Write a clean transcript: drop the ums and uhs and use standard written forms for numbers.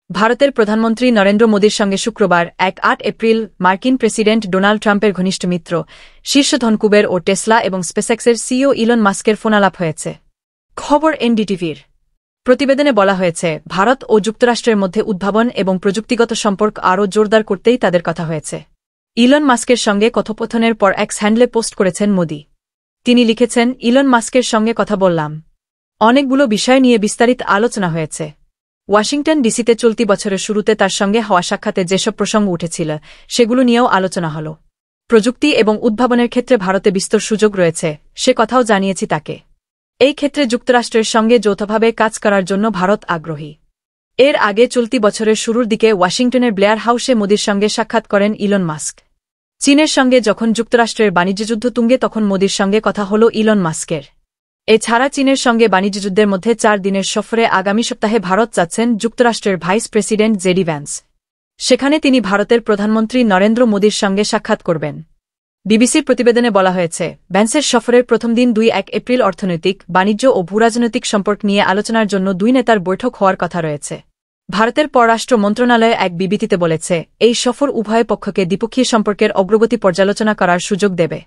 ভারতের প্রধানমন্ত্রী নরেন্দ্র মোদীর সঙ্গে শুক্রবার 8 এপ্রিল মার্কিন প্রেসিডেন্ট ডোনাল্ড ট্রাম্পের ঘনিষ্ঠ মিত্র শীর্ষ ধনকুবের ও টেসলা এবং স্পেসএক্সের সিইও ইলন মাস্কের ফোনালাপ হয়েছে। খবর এনডিটিভির প্রতিবেদনে বলা হয়েছে, ভারত ও যুক্তরাষ্ট্রের মধ্যে উদ্ভাবন এবং প্রযুক্তিগত সম্পর্ক আরও জোরদার করতেই তাদের কথা হয়েছে। ইলন মাস্কের সঙ্গে কথোপকথনের পর এক্স হ্যান্ডলে পোস্ট করেছেন মোদি। তিনি লিখেছেন, ইলন মাস্কের সঙ্গে কথা বললাম। অনেকগুলো বিষয় নিয়ে বিস্তারিত আলোচনা হয়েছে। ওয়াশিংটন ডিসিতে চলতি বছরের শুরুতে তার সঙ্গে হওয়া সাক্ষাতে যেসব প্রসঙ্গ উঠেছিল সেগুলো নিয়েও আলোচনা হল। প্রযুক্তি এবং উদ্ভাবনের ক্ষেত্রে ভারতে বিস্তর সুযোগ রয়েছে, সে কথাও জানিয়েছি তাকে। এই ক্ষেত্রে যুক্তরাষ্ট্রের সঙ্গে যৌথভাবে কাজ করার জন্য ভারত আগ্রহী। এর আগে চলতি বছরের শুরুর দিকে ওয়াশিংটনের ব্লেয়ার হাউসে মোদির সঙ্গে সাক্ষাৎ করেন ইলন মাস্ক। চীনের সঙ্গে যখন যুক্তরাষ্ট্রের বাণিজ্যযুদ্ধ তুঙ্গে তখন মোদির সঙ্গে কথা হল ইলন মাস্কের। এছাড়া চীনের সঙ্গে বাণিজ্যযুদ্ধের মধ্যে 4 দিনের সফরে আগামী সপ্তাহে ভারত যাচ্ছেন যুক্তরাষ্ট্রের ভাইস প্রেসিডেন্ট জেডি ভ্যান্স। সেখানে তিনি ভারতের প্রধানমন্ত্রী নরেন্দ্র মোদীর সঙ্গে সাক্ষাৎ করবেন। বিবিসির প্রতিবেদনে বলা হয়েছে, ভ্যান্সের সফরের প্রথম দিন 1 এপ্রিল অর্থনৈতিক, বাণিজ্য ও ভূরাজনৈতিক সম্পর্ক নিয়ে আলোচনার জন্য দুই নেতার বৈঠক হওয়ার কথা রয়েছে। ভারতের পররাষ্ট্র মন্ত্রণালয় এক বিবৃতিতে বলেছে, এই সফর উভয় পক্ষকে দ্বিপক্ষীয় সম্পর্কের অগ্রগতি পর্যালোচনা করার সুযোগ দেবে।